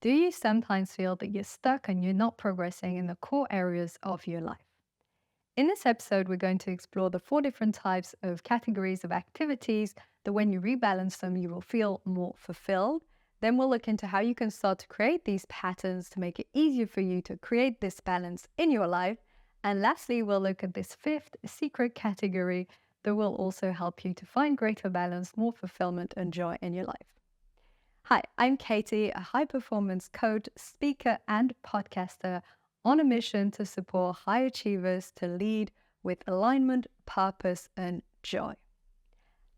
Do you sometimes feel that you're stuck and you're not progressing in the core areas of your life? In this episode, we're going to explore the four different types of categories of activities that when you rebalance them, you will feel more fulfilled. Then we'll look into how you can start to create these patterns to make it easier for you to create this balance in your life. And lastly, we'll look at this fifth secret category that will also help you to find greater balance, more fulfillment, and joy in your life. Hi, I'm Katie, a high performance coach, speaker, and podcaster on a mission to support high achievers to lead with alignment, purpose, and joy.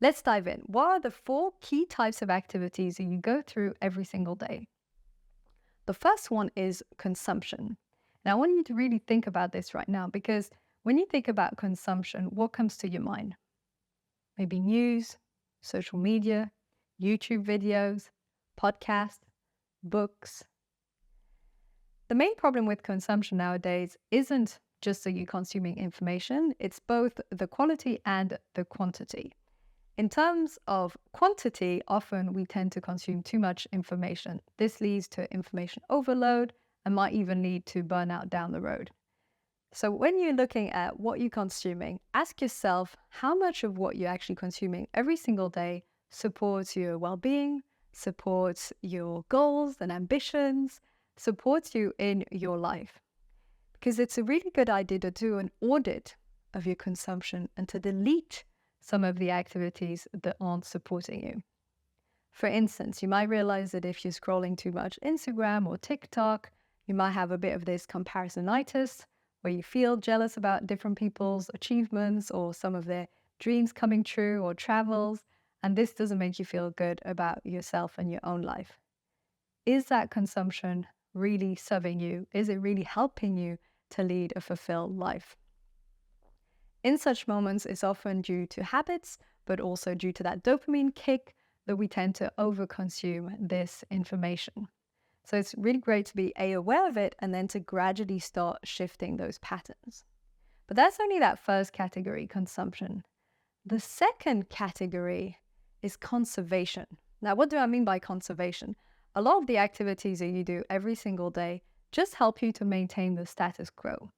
Let's dive in. What are the four key types of activities that you go through every single day? The first one is consumption. Now, I want you to really think about this right now because when you think about consumption, what comes to your mind? Maybe news, social media, YouTube videos, podcasts, books. The main problem with consumption nowadays isn't just that you're consuming information, it's both the quality and the quantity. In terms of quantity, often we tend to consume too much information. This leads to information overload and might even lead to burnout down the road. So when you're looking at what you're consuming, ask yourself how much of what you're actually consuming every single day supports your well-being, supports your goals and ambitions, supports you in your life. Because it's a really good idea to do an audit of your consumption and to delete some of the activities that aren't supporting you. For instance, you might realize that if you're scrolling too much Instagram or TikTok, you might have a bit of this comparisonitis where you feel jealous about different people's achievements or some of their dreams coming true or travels, and this doesn't make you feel good about yourself and your own life. Is that consumption really serving you? Is it really helping you to lead a fulfilled life? In such moments, it's often due to habits, but also due to that dopamine kick that we tend to overconsume this information. So it's really great to be aware of it and then to gradually start shifting those patterns. But that's only that first category, consumption. The second category is conservation. Now, what do I mean by conservation? A lot of the activities that you do every single day just help you to maintain the status quo.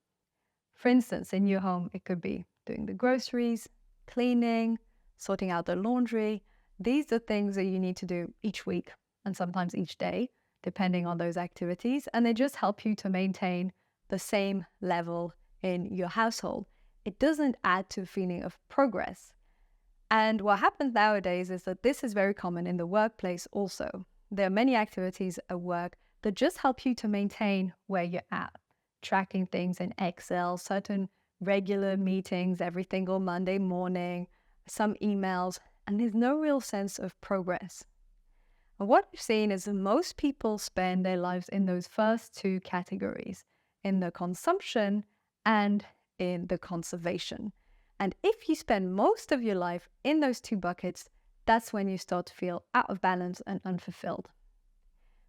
For instance, in your home, it could be doing the groceries, cleaning, sorting out the laundry. These are things that you need to do each week and sometimes each day, depending on those activities. And they just help you to maintain the same level in your household. It doesn't add to a feeling of progress. And what happens nowadays is that this is very common in the workplace also. There are many activities at work that just help you to maintain where you're at. Tracking things in Excel, certain regular meetings every single Monday morning, some emails, and there's no real sense of progress. And what we've seen is that most people spend their lives in those first two categories, in the consumption and in the conservation. And if you spend most of your life in those two buckets, that's when you start to feel out of balance and unfulfilled.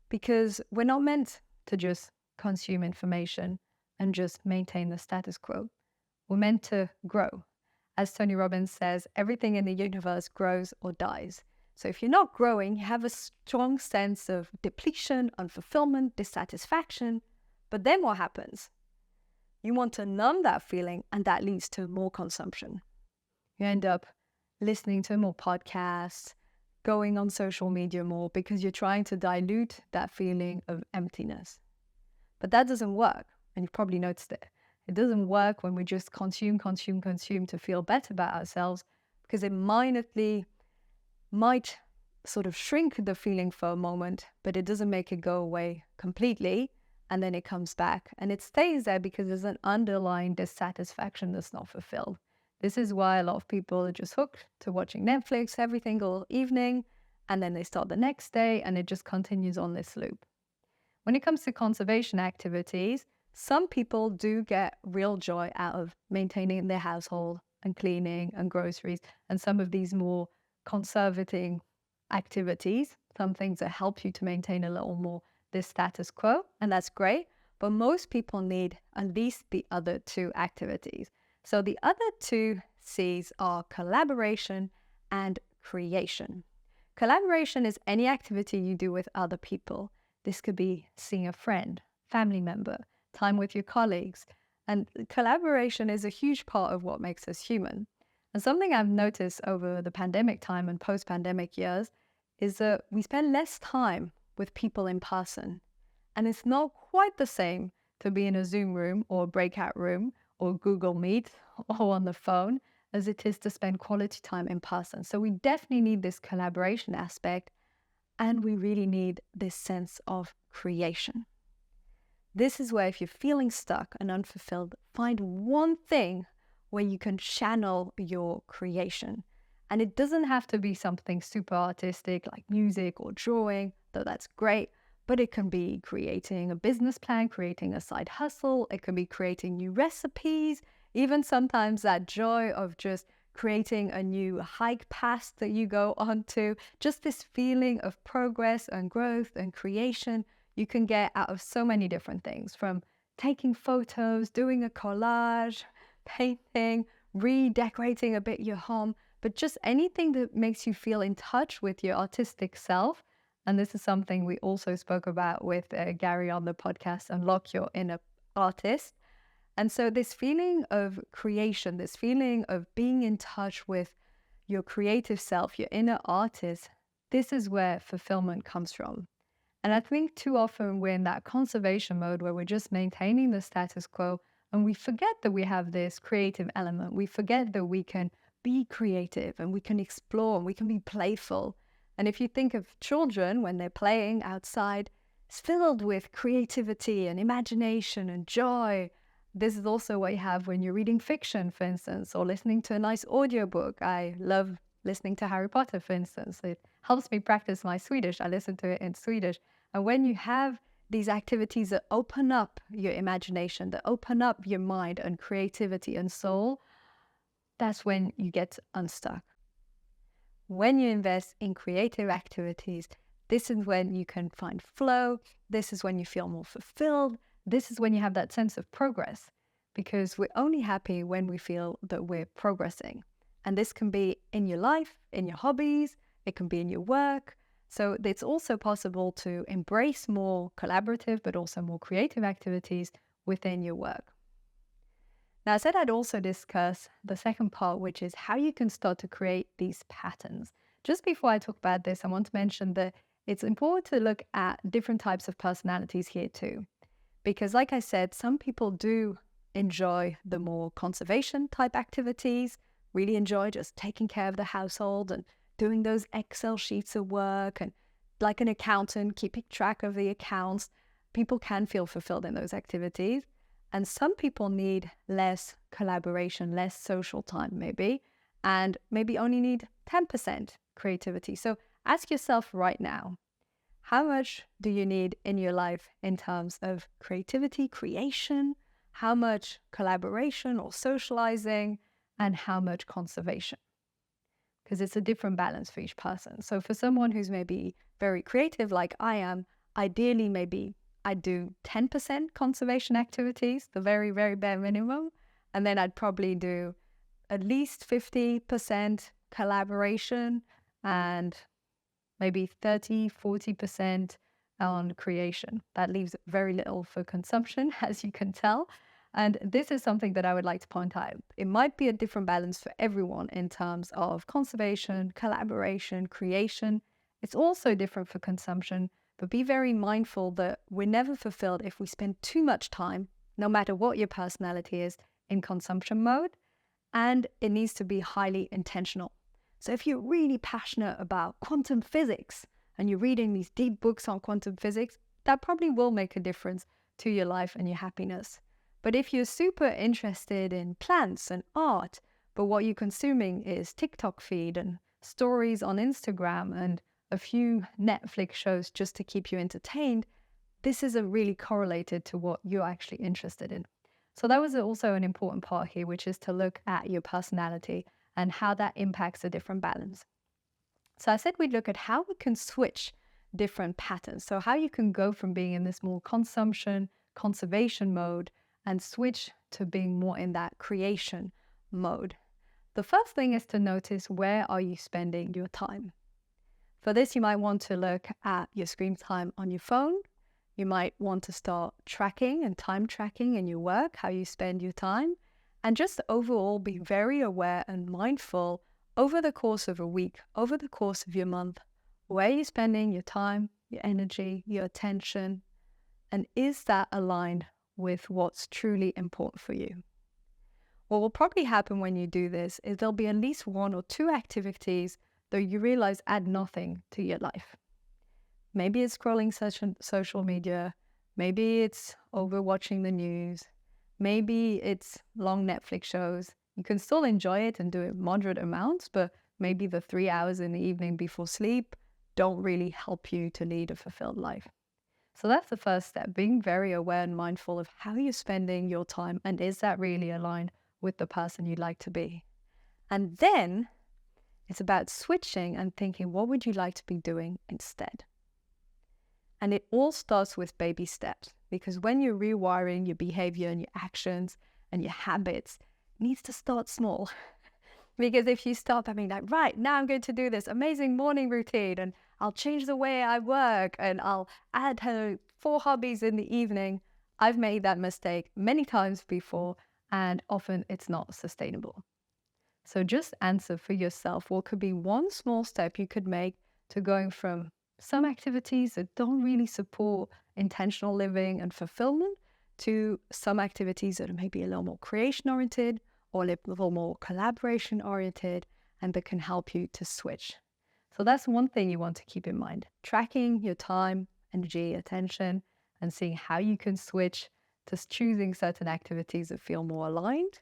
Because we're not meant to just consume information and just maintain the status quo. We're meant to grow. As Tony Robbins says, everything in the universe grows or dies. So if you're not growing, you have a strong sense of depletion, unfulfillment, dissatisfaction. But then what happens? You want to numb that feeling, and that leads to more consumption. You end up listening to more podcasts, going on social media more because you're trying to dilute that feeling of emptiness. But that doesn't work, and you've probably noticed it. It doesn't work when we just consume to feel better about ourselves, because it might sort of shrink the feeling for a moment, but it doesn't make it go away completely, and then it comes back. And it stays there because there's an underlying dissatisfaction that's not fulfilled. This is why a lot of people are just hooked to watching Netflix every single evening, and then they start the next day, and it just continues on this loop. When it comes to conservation activities, some people do get real joy out of maintaining their household and cleaning and groceries and some of these more conservating activities, some things that help you to maintain a little more this status quo, and that's great. But most people need at least the other two activities. So the other two C's are collaboration and creation. Collaboration is any activity you do with other people. This could be seeing a friend, family member, time with your colleagues. And collaboration is a huge part of what makes us human. And something I've noticed over the pandemic time and post pandemic years is that we spend less time with people in person. And it's not quite the same to be in a Zoom room or a breakout room or Google Meet or on the phone as it is to spend quality time in person. So we definitely need this collaboration aspect, and we really need this sense of creation. This is where, if you're feeling stuck and unfulfilled, find one thing where you can channel your creation. And it doesn't have to be something super artistic like music or drawing, though that's great. But it can be creating a business plan, creating a side hustle. It can be creating new recipes, even sometimes that joy of just creating a new hike pass that you go onto. Just this feeling of progress and growth and creation you can get out of so many different things, from taking photos, doing a collage, painting, redecorating a bit your home, but just anything that makes you feel in touch with your artistic self. And this is something we also spoke about with Gary on the podcast, Unlock Your Inner Artist. And so this feeling of creation, this feeling of being in touch with your creative self, your inner artist, this is where fulfillment comes from. And I think too often we're in that conservation mode where we're just maintaining the status quo, and we forget that we have this creative element. We forget that we can be creative and we can explore and we can be playful. And if you think of children when they're playing outside, it's filled with creativity and imagination and joy. This is also what you have when you're reading fiction, for instance, or listening to a nice audiobook. I love listening to Harry Potter, for instance. It helps me practice my Swedish. I listen to it in Swedish. And when you have these activities that open up your imagination, that open up your mind and creativity and soul, that's when you get unstuck. When you invest in creative activities, this is when you can find flow. This is when you feel more fulfilled. This is when you have that sense of progress, because we're only happy when we feel that we're progressing. And this can be in your life, in your hobbies, it can be in your work. So it's also possible to embrace more collaborative, but also more creative activities within your work. Now, I said I'd also discuss the second part, which is how you can start to create these patterns. Just before I talk about this, I want to mention that it's important to look at different types of personalities here too. Because like I said, some people do enjoy the more conservation type activities, really enjoy just taking care of the household and doing those Excel sheets of work, and like an accountant, keeping track of the accounts. People can feel fulfilled in those activities. And some people need less collaboration, less social time maybe, and maybe only need 10% creativity. So ask yourself right now, how much do you need in your life in terms of creativity, creation? How much collaboration or socializing? And how much conservation? Because it's a different balance for each person. So for someone who's maybe very creative like I am, ideally maybe I'd do 10% conservation activities, the very, very bare minimum. And then I'd probably do at least 50% collaboration and maybe 30-40% on creation. That leaves very little for consumption, as you can tell. And this is something that I would like to point out. It might be a different balance for everyone in terms of conservation, collaboration, creation. It's also different for consumption, but be very mindful that we're never fulfilled if we spend too much time, no matter what your personality is, in consumption mode. And it needs to be highly intentional. So if you're really passionate about quantum physics and you're reading these deep books on quantum physics, that probably will make a difference to your life and your happiness. But if you're super interested in plants and art, but what you're consuming is TikTok feed and stories on Instagram and a few Netflix shows just to keep you entertained, this isn't really correlated to what you're actually interested in. So that was also an important part here, which is to look at your personality and how that impacts a different balance. So I said we'd look at how we can switch different patterns. So how you can go from being in this more consumption, conservation mode and switch to being more in that creation mode. The first thing is to notice, where are you spending your time? For this, you might want to look at your screen time on your phone. You might want to start tracking and time tracking in your work, how you spend your time, and just overall be very aware and mindful over the course of a week, over the course of your month, where you're spending your time, your energy, your attention, and is that aligned with what's truly important for you? What will probably happen when you do this is there'll be at least one or two activities that you realize add nothing to your life. Maybe it's scrolling social media, maybe it's overwatching the news, maybe it's long Netflix shows. You can still enjoy it and do it moderate amounts, but maybe the 3 hours in the evening before sleep don't really help you to lead a fulfilled life. So that's the first step, being very aware and mindful of how you're spending your time and is that really aligned with the person you'd like to be. And then it's about switching and thinking, what would you like to be doing instead? And it all starts with baby steps, because when you're rewiring your behavior and your actions and your habits, it needs to start small. Because if you start by being like, right, now I'm going to do this amazing morning routine and I'll change the way I work and I'll add 4 hobbies in the evening, I've made that mistake many times before, and often it's not sustainable. So just answer for yourself what could be one small step you could make to going from some activities that don't really support intentional living and fulfillment to some activities that are maybe a little more creation oriented or a little more collaboration oriented, and that can help you to switch. So that's one thing you want to keep in mind: tracking your time, energy, attention, and seeing how you can switch to choosing certain activities that feel more aligned.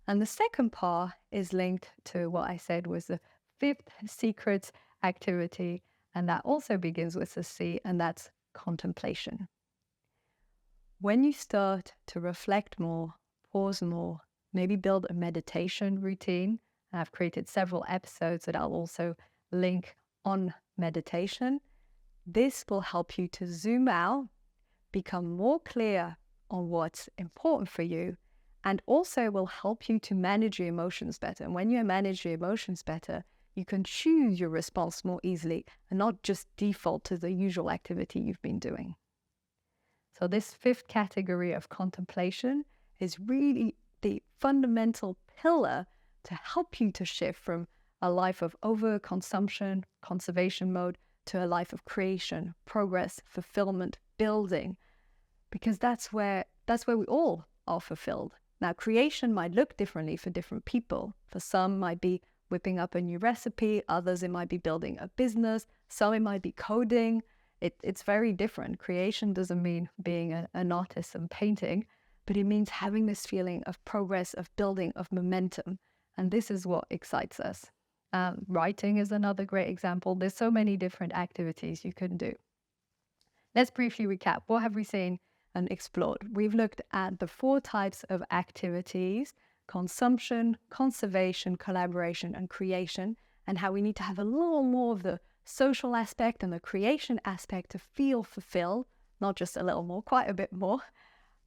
And the second part is linked to what I said was the 5th secret activity, and that also begins with a C, and that's contemplation. When you start to reflect more, pause more, maybe build a meditation routine, and I've created several episodes that I'll also link on meditation, this will help you to zoom out, become more clear on what's important for you, and also will help you to manage your emotions better. And when you manage your emotions better, you can choose your response more easily and not just default to the usual activity you've been doing. So this 5th category of contemplation is really the fundamental pillar to help you to shift from a life of overconsumption, conservation mode, to a life of creation, progress, fulfillment, building, because that's where we all are fulfilled. Now, creation might look differently for different people. For some, might be whipping up a new recipe. Others, it might be building a business. Some, it might be coding. It's very different. Creation doesn't mean being an artist and painting, but it means having this feeling of progress, of building, of momentum. And this is what excites us. Writing is another great example. There's so many different activities you can do. Let's briefly recap. What have we seen and explored? We've looked at the 4 types of activities: consumption, conservation, collaboration, and creation, and how we need to have a little more of the social aspect and the creation aspect to feel fulfilled, not just a little more, quite a bit more.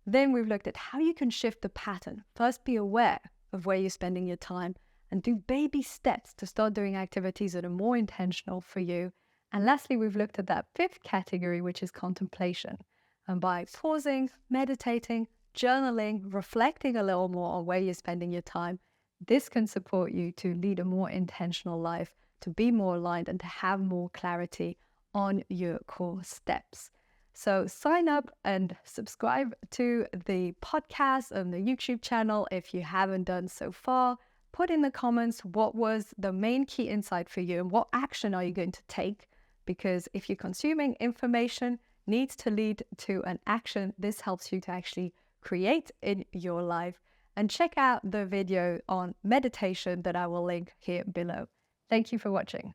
Then we've looked at how you can shift the pattern. First, be aware of where you're spending your time and do baby steps to start doing activities that are more intentional for you. And lastly, we've looked at that 5th category, which is contemplation. And by pausing, meditating, journaling, reflecting a little more on where you're spending your time, this can support you to lead a more intentional life, to be more aligned, and to have more clarity on your core steps. So sign up and subscribe to the podcast and the YouTube channel if you haven't done so far. Put in the comments what was the main key insight for you and what action are you going to take, because if you're consuming information needs to lead to an action, this helps you to actually create in your life. And check out the video on meditation that I will link here below. Thank you for watching.